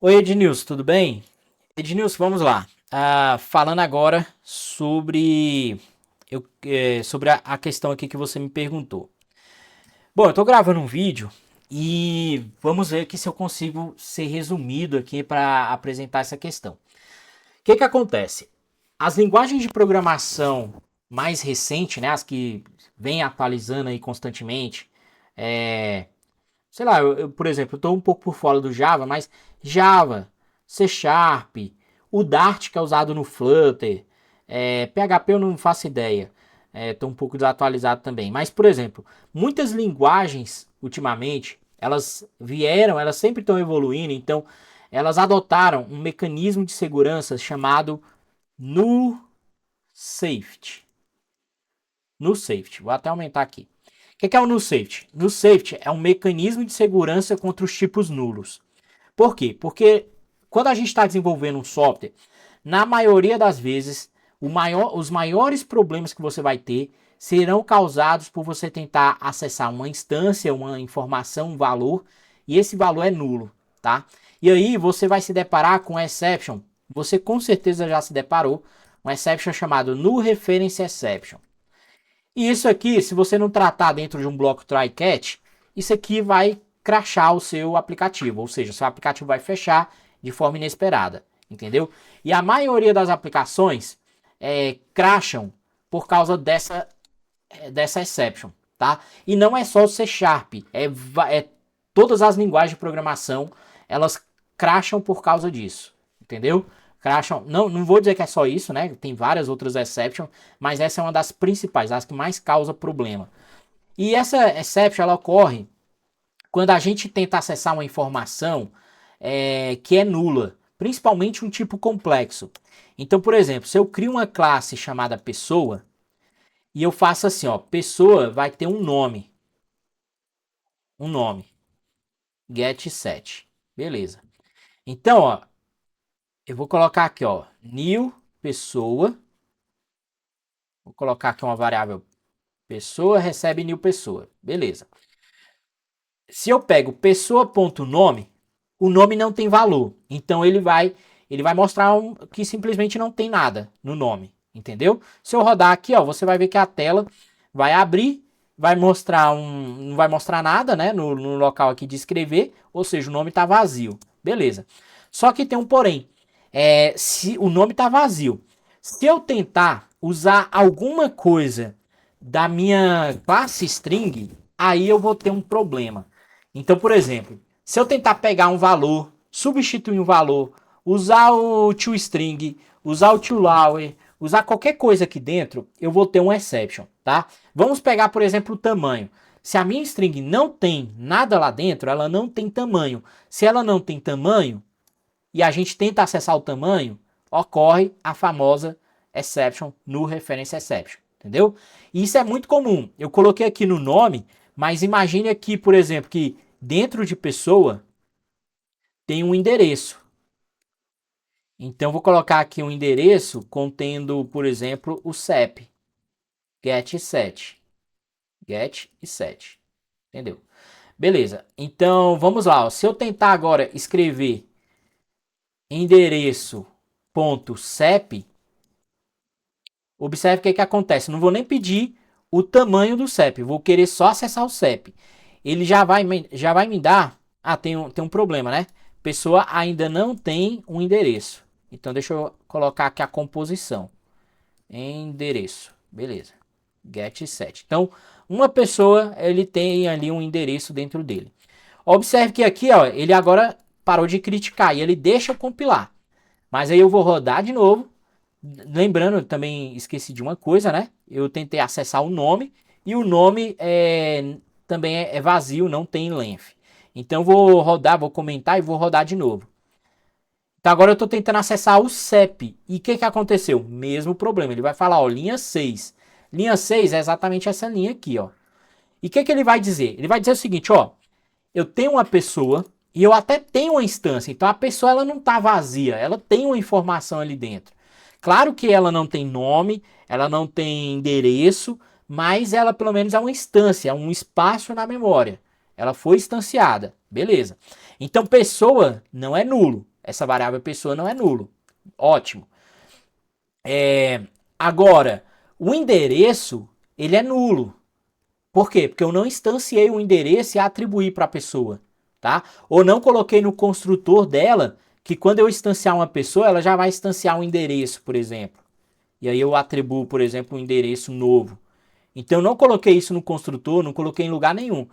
Oi, Ednilson, tudo bem? Ednilson, vamos lá. Falando agora sobre a questão aqui que você me perguntou. Bom, eu tô gravando um vídeo e vamos ver aqui se eu consigo ser resumido aqui para apresentar essa questão. O que que acontece? As linguagens de programação mais recentes, né, as que vêm atualizando aí constantemente, é, sei lá, por exemplo, eu tô um pouco por fora do Java, mas Java, C Sharp, o Dart que é usado no Flutter, PHP eu não faço ideia, tô um pouco desatualizado também. Mas, por exemplo, muitas linguagens, ultimamente, elas sempre estão evoluindo, então elas adotaram um mecanismo de segurança chamado Null Safety. Null Safety, vou até aumentar aqui. O que é o Null Safety? Null Safety é um mecanismo de segurança contra os tipos nulos. Por quê? Porque quando a gente está desenvolvendo um software, na maioria das vezes, os maiores problemas que você vai ter serão causados por você tentar acessar uma instância, uma informação, um valor, e esse valor é nulo, tá? E aí você vai se deparar com exception. Você com certeza já se deparou, um exception chamado Null Reference Exception. E isso aqui, se você não tratar dentro de um bloco try-catch, isso aqui vai crashar o seu aplicativo, ou seja, o seu aplicativo vai fechar de forma inesperada, entendeu? E a maioria das aplicações crasham por causa dessa exception, tá? E não é só o C Sharp, todas as linguagens de programação, elas crasham por causa disso, entendeu? Crasham, não vou dizer que é só isso, né? Tem várias outras exceptions, mas essa é uma das principais, as que mais causa problema. E essa exception ela ocorre quando a gente tenta acessar uma informação que é nula, principalmente um tipo complexo. Então, por exemplo, se eu crio uma classe chamada pessoa e eu faço assim, ó, pessoa vai ter um nome, get set, beleza. Então, ó, eu vou colocar aqui, ó, new pessoa, vou colocar aqui uma variável pessoa recebe new pessoa, beleza. Se eu pego pessoa.nome, o nome não tem valor. Então ele vai mostrar que simplesmente não tem nada no nome, entendeu? Se eu rodar aqui, ó, você vai ver que a tela vai abrir, vai mostrar não vai mostrar nada, né, no local aqui de escrever, ou seja, o nome está vazio. Beleza. Só que tem um porém. Se o nome está vazio, se eu tentar usar alguma coisa da minha classe string, aí eu vou ter um problema. Então, por exemplo, se eu tentar pegar um valor, substituir um valor, usar o toString, usar o toLower, usar qualquer coisa aqui dentro, eu vou ter um exception, tá? Vamos pegar, por exemplo, o tamanho. Se a minha string não tem nada lá dentro, ela não tem tamanho. Se ela não tem tamanho e a gente tenta acessar o tamanho, ocorre a famosa exception no reference exception, entendeu? E isso é muito comum. Eu coloquei aqui no nome, mas imagine aqui, por exemplo, que dentro de pessoa tem um endereço. Então vou colocar aqui um endereço contendo, por exemplo, o CEP, get e set, get e set, entendeu? Beleza. Então vamos lá. Ó. Se eu tentar agora escrever endereço.cep, observe o que acontece. Não vou nem pedir o tamanho do CEP, vou querer só acessar o CEP. Ele já vai me dar. Tem um problema, né? Pessoa ainda não tem um endereço. Então deixa eu colocar aqui a composição. Endereço. Beleza. Get set. Então, uma pessoa, ele tem ali um endereço dentro dele. Observe que aqui, ó, ele agora parou de criticar e ele deixa eu compilar. Mas aí eu vou rodar de novo. Lembrando, também esqueci de uma coisa, né? Eu tentei acessar o nome e o nome também é vazio, não tem length. Então vou rodar, vou comentar e vou rodar de novo. Então agora eu estou tentando acessar o CEP. E o que aconteceu? Mesmo problema. Ele vai falar, ó, linha 6. Linha 6 é exatamente essa linha aqui, ó. E o que ele vai dizer? Ele vai dizer o seguinte, ó. Eu tenho uma pessoa e eu até tenho uma instância. Então a pessoa ela não está vazia. Ela tem uma informação ali dentro. Claro que ela não tem nome, ela não tem endereço, mas ela pelo menos é uma instância, é um espaço na memória. ela foi instanciada, beleza. Então pessoa não é nulo, essa variável pessoa não é nulo, ótimo. Agora, o endereço, ele é nulo. Por quê? Porque eu não instanciei o endereço e atribuí para a pessoa, tá? Ou não coloquei no construtor dela que quando eu instanciar uma pessoa, ela já vai instanciar um endereço, por exemplo. E aí eu atribuo, por exemplo, um endereço novo. Então eu não coloquei isso no construtor, não coloquei em lugar nenhum. O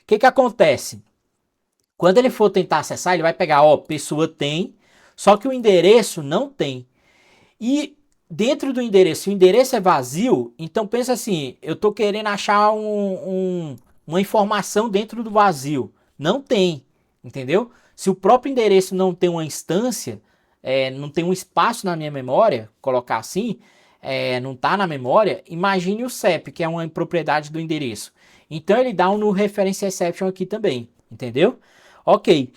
que que acontece? Quando ele for tentar acessar, ele vai pegar, ó, pessoa tem, só que o endereço não tem. E dentro do endereço, se o endereço é vazio, então pensa assim, eu estou querendo achar uma informação dentro do vazio. Não tem, entendeu? Se o próprio endereço não tem uma instância, não tem um espaço na minha memória, colocar assim, não está na memória, imagine o CEP, que é uma propriedade do endereço. Então ele dá um no reference exception aqui também, entendeu? Ok,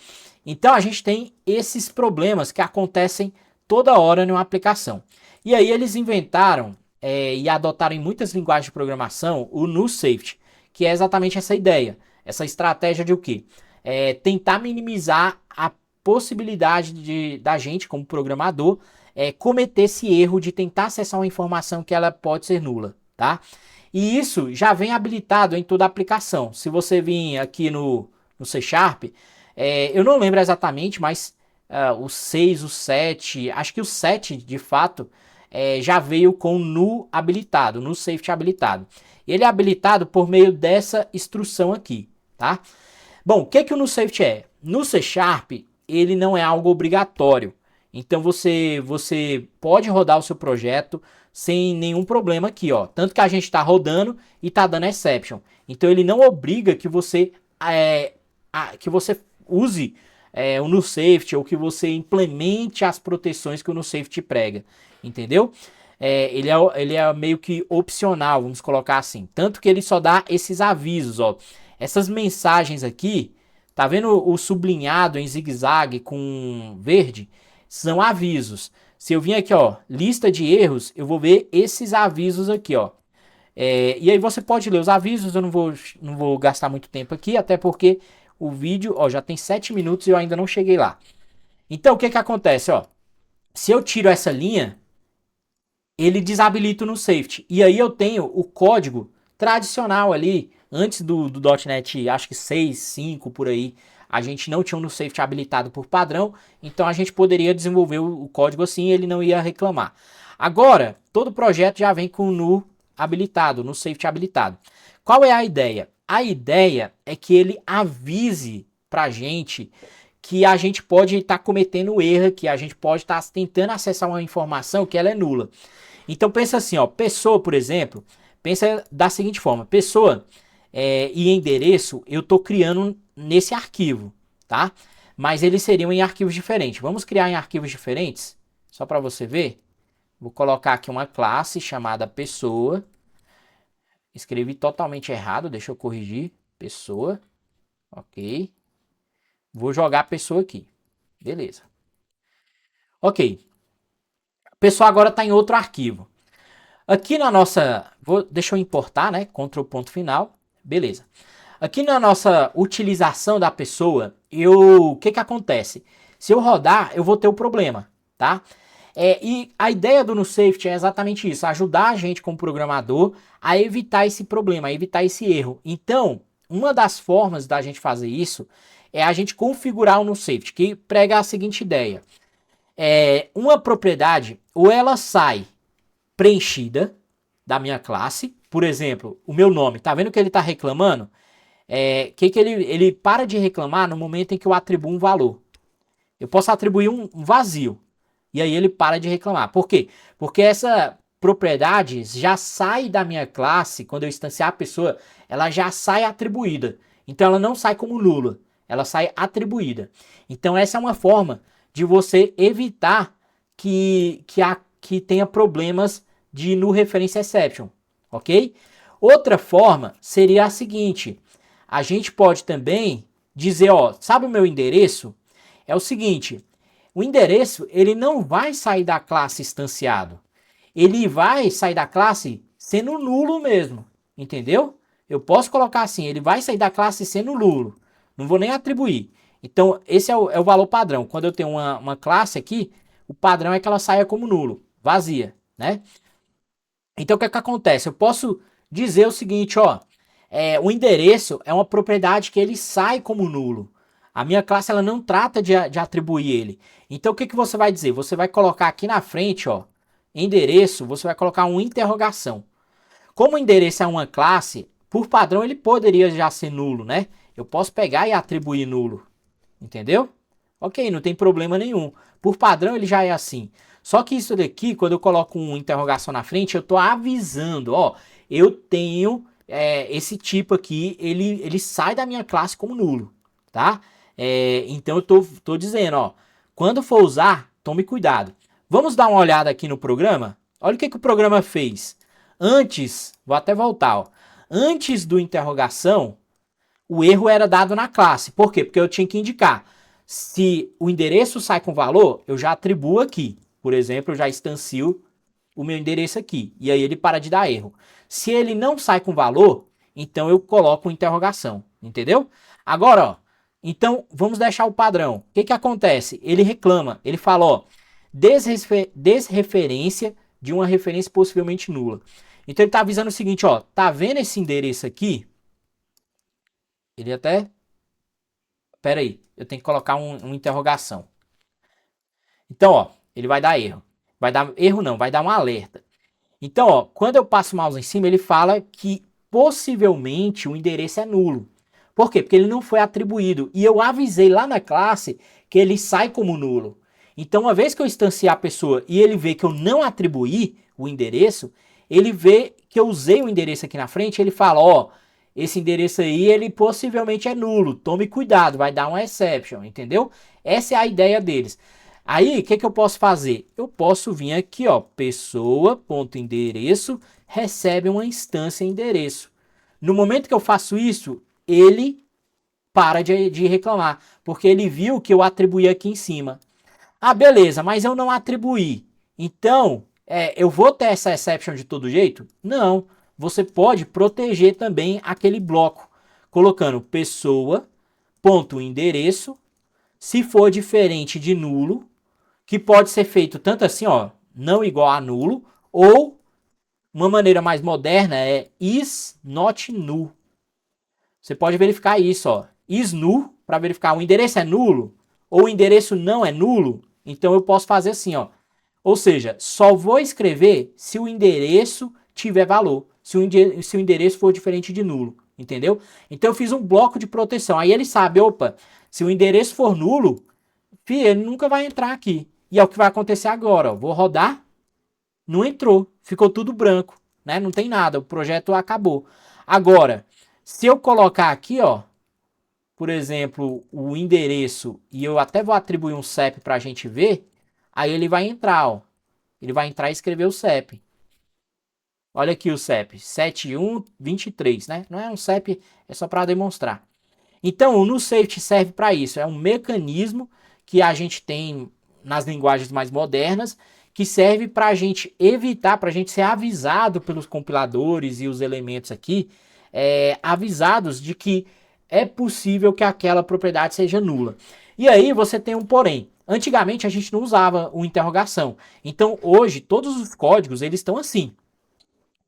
então a gente tem esses problemas que acontecem toda hora numa aplicação. E aí eles inventaram e adotaram em muitas linguagens de programação o null safety, que é exatamente essa ideia, essa estratégia de o quê? Tentar minimizar a possibilidade da gente, como programador, cometer esse erro de tentar acessar uma informação que ela pode ser nula, tá? E isso já vem habilitado em toda a aplicação. Se você vir aqui no C Sharp, eu não lembro exatamente, mas o 6, o 7, acho que o 7 de fato já veio com null habilitado, null safety habilitado. Ele é habilitado por meio dessa instrução aqui, tá? Bom, o que o null safety é? No C Sharp, ele não é algo obrigatório. Então você pode rodar o seu projeto sem nenhum problema aqui, ó. Tanto que a gente está rodando e está dando exception. Então ele não obriga que você use o null safety ou que você implemente as proteções que o null safety prega, entendeu? Ele é meio que opcional, vamos colocar assim. Tanto que ele só dá esses avisos, ó. Essas mensagens aqui, tá vendo o sublinhado em zigue-zague com verde? São avisos. Se eu vim aqui, ó, lista de erros, eu vou ver esses avisos aqui, ó. E aí você pode ler os avisos, eu não vou gastar muito tempo aqui, até porque o vídeo, ó, já tem 7 minutos e eu ainda não cheguei lá. Então, o que que acontece, ó? Se eu tiro essa linha, ele desabilita no safety. E aí eu tenho o código tradicional ali, antes do .NET, acho que 6, 5 por aí, a gente não tinha um no safety habilitado por padrão, então a gente poderia desenvolver o código assim e ele não ia reclamar. Agora, todo projeto já vem com o no habilitado, no safety habilitado. Qual é a ideia? A ideia é que ele avise pra gente que a gente pode estar cometendo erro, que a gente pode estar tentando acessar uma informação que ela é nula. Então pensa assim, ó, pessoa, por exemplo, pensa da seguinte forma, pessoa e endereço eu estou criando nesse arquivo, tá? Mas eles seriam em arquivos diferentes. Vamos criar em arquivos diferentes? Só para você ver. Vou colocar aqui uma classe chamada pessoa. Escrevi totalmente errado, deixa eu corrigir. Pessoa, ok. Vou jogar a pessoa aqui, beleza. Ok, a pessoa agora está em outro arquivo. Aqui na nossa, deixa eu importar, né? Ctrl ponto final, beleza. Aqui na nossa utilização da pessoa, o que acontece? Se eu rodar, eu vou ter o problema, tá? E a ideia do NuSafety é exatamente isso, ajudar a gente como programador a evitar esse problema, a evitar esse erro. Então, uma das formas da gente fazer isso é a gente configurar o NuSafety, que prega a seguinte ideia. Uma propriedade, ou ela sai preenchida da minha classe, por exemplo, o meu nome, tá vendo que ele está reclamando? Que ele para de reclamar no momento em que eu atribuo um valor. Eu posso atribuir um vazio, e aí ele para de reclamar. Por quê? Porque essa propriedade já sai da minha classe, quando eu instanciar a pessoa, ela já sai atribuída. Então ela não sai como nula, ela sai atribuída. Então essa é uma forma de você evitar que tenha problemas de null reference exception, ok? Outra forma seria a seguinte, a gente pode também dizer, ó, sabe o meu endereço? É o seguinte, o endereço ele não vai sair da classe instanciado, ele vai sair da classe sendo nulo mesmo, entendeu? Eu posso colocar assim, ele vai sair da classe sendo nulo. Não vou nem atribuir. Então, esse é o valor padrão. Quando eu tenho uma classe aqui, o padrão é que ela saia como nulo, vazia, né? Então, o que é que acontece? Eu posso dizer o seguinte, ó, o endereço é uma propriedade que ele sai como nulo. A minha classe ela não trata de atribuir ele. Então, o que que você vai dizer? Você vai colocar aqui na frente, ó, endereço, você vai colocar uma interrogação. Como o endereço é uma classe, por padrão ele poderia já ser nulo, né? Eu posso pegar e atribuir nulo, entendeu? Ok, não tem problema nenhum. Por padrão ele já é assim. Só que isso daqui, quando eu coloco uma interrogação na frente, eu estou avisando, ó, eu tenho esse tipo aqui, ele sai da minha classe como nulo, tá? Então eu tô dizendo, ó, quando for usar, tome cuidado. Vamos dar uma olhada aqui no programa? Olha o que o programa fez. Antes, vou até voltar, ó. Antes do interrogação, o erro era dado na classe. Por quê? Porque eu tinha que indicar. Se o endereço sai com valor, eu já atribuo aqui. Por exemplo, eu já instancio o meu endereço aqui. E aí ele para de dar erro. Se ele não sai com valor, então eu coloco uma interrogação. Entendeu? Agora, ó. Então, vamos deixar o padrão. O que acontece? Ele reclama. Ele fala, ó. Desreferência de uma referência possivelmente nula. Então ele está avisando o seguinte, ó. Tá vendo esse endereço aqui? Ele até... Pera aí, eu tenho que colocar uma interrogação. Então, ó, ele vai dar erro. Vai dar erro não, vai dar um alerta. Então, ó, quando eu passo o mouse em cima, ele fala que possivelmente o endereço é nulo. Por quê? Porque ele não foi atribuído. E eu avisei lá na classe que ele sai como nulo. Então, uma vez que eu instanciar a pessoa e ele vê que eu não atribuí o endereço, ele vê que eu usei o endereço aqui na frente, ele fala, ó, esse endereço aí, ele possivelmente é nulo. Tome cuidado, vai dar uma exception, entendeu? Essa é a ideia deles. Aí, o que eu posso fazer? Eu posso vir aqui, ó, pessoa.endereço recebe uma instância endereço. No momento que eu faço isso, ele para de reclamar, porque ele viu que eu atribuí aqui em cima. Ah, beleza, mas eu não atribuí. Então, eu vou ter essa exception de todo jeito? Não. Você pode proteger também aquele bloco, colocando pessoa.endereço, se for diferente de nulo, que pode ser feito tanto assim, ó, não igual a nulo, ou uma maneira mais moderna é is not null. Você pode verificar isso, ó, is null, para verificar o endereço é nulo, ou o endereço não é nulo, então eu posso fazer assim, ó. Ou seja, só vou escrever se o endereço tiver valor, se o endereço for diferente de nulo, entendeu? Então eu fiz um bloco de proteção. Aí ele sabe, opa, se o endereço for nulo, ele nunca vai entrar aqui. E é o que vai acontecer agora, ó. Vou rodar, não entrou, ficou tudo branco, né? Não tem nada, o projeto acabou. Agora, se eu colocar aqui, ó, por exemplo, o endereço, e eu até vou atribuir um CEP para a gente ver, aí ele vai entrar, ó. Ele vai entrar e escrever o CEP. Olha aqui o CEP, 7123, né? Não é um CEP, é só para demonstrar. Então, o NuSafety serve para isso. É um mecanismo que a gente tem nas linguagens mais modernas, que serve para a gente evitar, para a gente ser avisado pelos compiladores e os elementos aqui, avisados de que é possível que aquela propriedade seja nula. E aí você tem um porém. Antigamente a gente não usava o interrogação. Então hoje todos os códigos eles estão assim,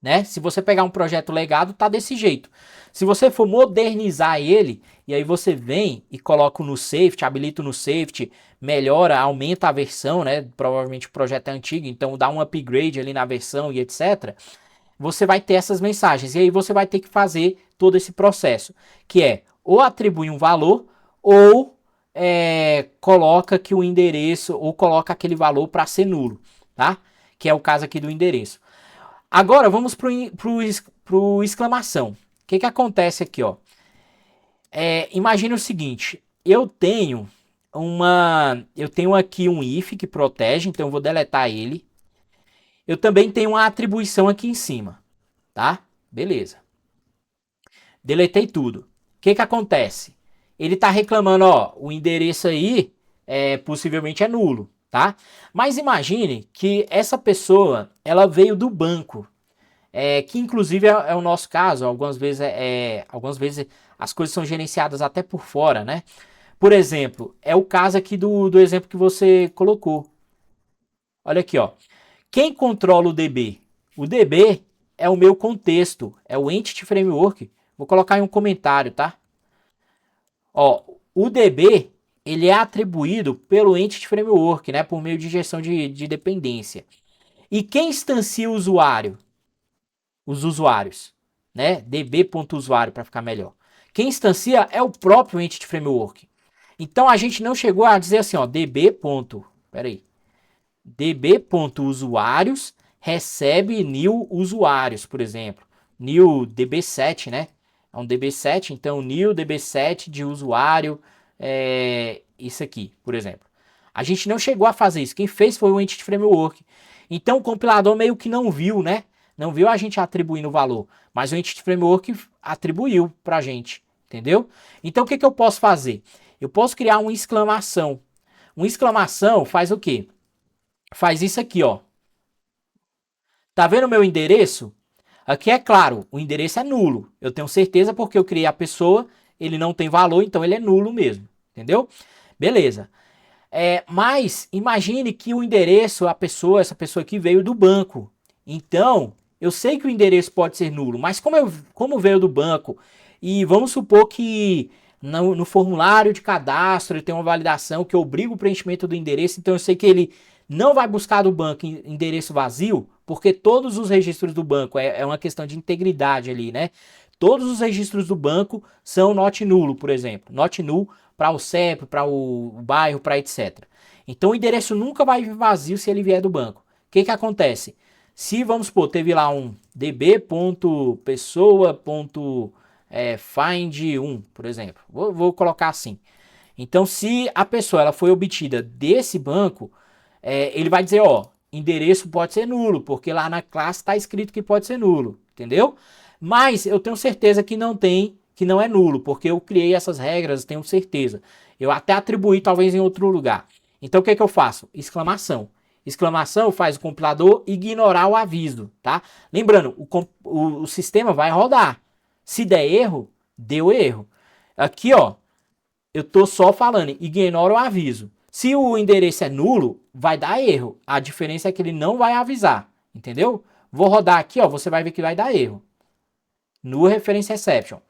né? Se você pegar um projeto legado, tá desse jeito. Se você for modernizar ele, e aí você vem e coloca no safety, habilita no safety, melhora, aumenta a versão, né? Provavelmente o projeto é antigo, então dá um upgrade ali na versão e etc. Você vai ter essas mensagens. E aí você vai ter que fazer todo esse processo, que é ou atribuir um valor, ou coloca que o endereço, ou coloca aquele valor para ser nulo, tá? Que é o caso aqui do endereço. Agora vamos pro exclamação. O que acontece aqui, ó? Imagina o seguinte, eu tenho aqui um if que protege, então eu vou deletar ele. Eu também tenho uma atribuição aqui em cima, tá? Beleza. Deletei tudo. O que acontece? Ele está reclamando, ó, o endereço aí possivelmente é nulo, tá? Mas imagine que essa pessoa, ela veio do banco. que inclusive é o nosso caso. Algumas vezes as coisas são gerenciadas até por fora, né? Por exemplo, é o caso aqui do exemplo que você colocou. Olha aqui, ó. Quem controla o DB? O DB é o meu contexto, é o Entity Framework. Vou colocar em um comentário, tá? Ó, o DB, ele é atribuído pelo Entity Framework, né? Por meio de gestão de dependência. E quem instancia o usuário? Os usuários, né? db.usuário para ficar melhor. Quem instancia é o próprio Entity Framework. Então a gente não chegou a dizer assim, ó, db. db.usuários recebe new usuários, por exemplo. New db7, né? É um db7, então new db7 de usuário, isso aqui, por exemplo. A gente não chegou a fazer isso. Quem fez foi o Entity Framework. Então o compilador meio que não viu, né? Não viu a gente atribuindo o valor, mas o Entity Framework atribuiu pra gente, entendeu? Então o que eu posso fazer? Eu posso criar uma exclamação. Uma exclamação faz o quê? Faz isso aqui, ó. Tá vendo o meu endereço? Aqui é claro, o endereço é nulo. Eu tenho certeza porque eu criei a pessoa, ele não tem valor, então ele é nulo mesmo, entendeu? Beleza. Mas imagine que o endereço, essa pessoa aqui veio do banco. Então, eu sei que o endereço pode ser nulo, mas como veio do banco, e vamos supor que no formulário de cadastro ele tem uma validação que obriga o preenchimento do endereço, então eu sei que ele não vai buscar do banco endereço vazio, porque todos os registros do banco, é uma questão de integridade ali, né? Todos os registros do banco são not nulo, por exemplo. Not null para o CEP, para o bairro, para etc. Então o endereço nunca vai vir vazio se ele vier do banco. O que acontece? Se, vamos supor, teve lá um db.pessoa.find1, por exemplo. Vou colocar assim. Então, se a pessoa ela foi obtida desse banco, ele vai dizer, ó, endereço pode ser nulo, porque lá na classe está escrito que pode ser nulo, entendeu? Mas eu tenho certeza que não é nulo, porque eu criei essas regras, tenho certeza. Eu até atribuí talvez em outro lugar. Então o que eu faço? Exclamação. Exclamação faz o compilador ignorar o aviso, tá? Lembrando, o sistema vai rodar. Se der erro, deu erro. Aqui, ó, eu tô só falando, ignora o aviso. Se o endereço é nulo, vai dar erro. A diferença é que ele não vai avisar, entendeu? Vou rodar aqui, ó, você vai ver que vai dar erro. No reference exception. O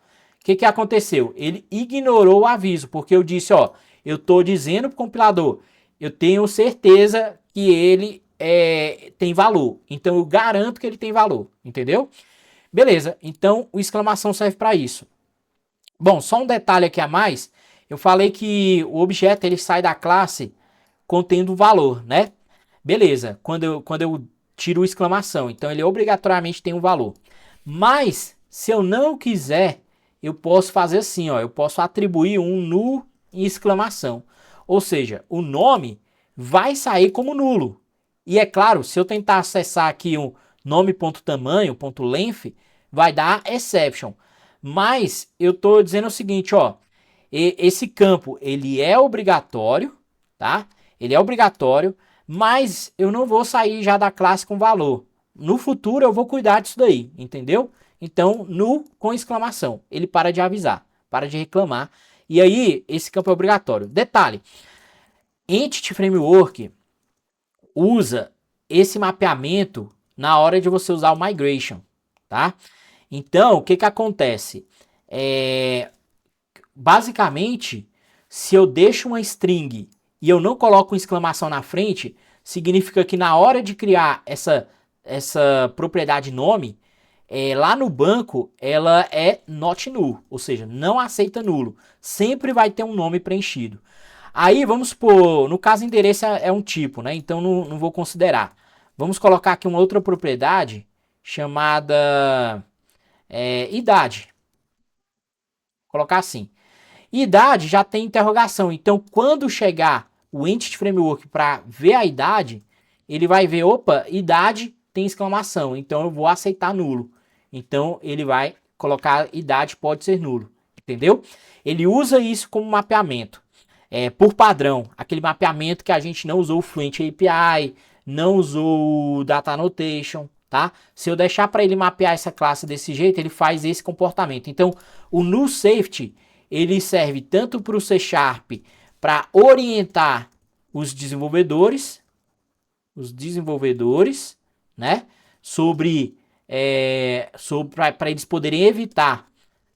que aconteceu? Ele ignorou o aviso, porque eu disse, ó, eu tô dizendo pro compilador, eu tenho certeza que ele tem valor. Então eu garanto que ele tem valor, entendeu? Beleza, então o exclamação serve para isso. Bom, só um detalhe aqui a mais. Eu falei que o objeto ele sai da classe contendo valor, né? Beleza, quando eu tiro exclamação, então ele obrigatoriamente tem um valor. Mas, se eu não quiser, eu posso fazer assim, ó, eu posso atribuir um null em exclamação. Ou seja, o nome vai sair como nulo. E é claro, se eu tentar acessar aqui um nome.tamanho, .length, vai dar exception. Mas eu estou dizendo o seguinte, ó, esse campo ele é obrigatório, tá? Ele é obrigatório, mas eu não vou sair já da classe com valor. No futuro eu vou cuidar disso daí, entendeu? Então, null com exclamação, ele para de avisar, para de reclamar. E aí, esse campo é obrigatório. Detalhe, Entity Framework usa esse mapeamento na hora de você usar o migration, tá? Então, o que acontece? Basicamente, se eu deixo uma string e eu não coloco uma exclamação na frente, significa que na hora de criar essa propriedade nome, lá no banco, ela é not null, ou seja, não aceita nulo. Sempre vai ter um nome preenchido. Aí, vamos supor, no caso endereço é um tipo, né? Então não vou considerar. Vamos colocar aqui uma outra propriedade chamada idade. Vou colocar assim. Idade já tem interrogação. Então, quando chegar o Entity Framework para ver a idade, ele vai ver, opa, idade tem exclamação. Então, eu vou aceitar nulo. Então, ele vai colocar idade pode ser nulo. Entendeu? Ele usa isso como mapeamento. Por padrão, aquele mapeamento que a gente não usou o Fluent API, não usou o Data Annotation, tá? tá? Se eu deixar para ele mapear essa classe desse jeito, ele faz esse comportamento. Então, o null safety, ele serve tanto para o C Sharp para orientar os desenvolvedores, né? Sobre para eles poderem evitar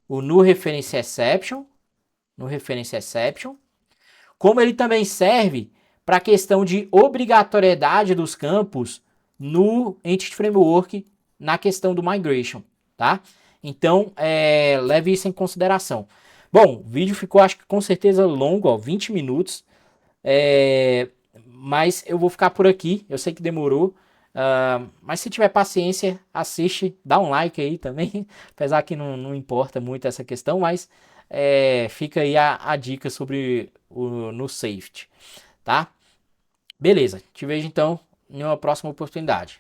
o no reference exception, como ele também serve para a questão de obrigatoriedade dos campos no Entity Framework na questão do migration, tá? Então, leve isso em consideração. Bom, o vídeo ficou, acho que com certeza longo, ó, 20 minutos, mas eu vou ficar por aqui, eu sei que demorou, mas se tiver paciência, assiste, dá um like aí também, apesar que não importa muito essa questão, mas fica aí a dica sobre o no safety, tá? Beleza, te vejo então em uma próxima oportunidade.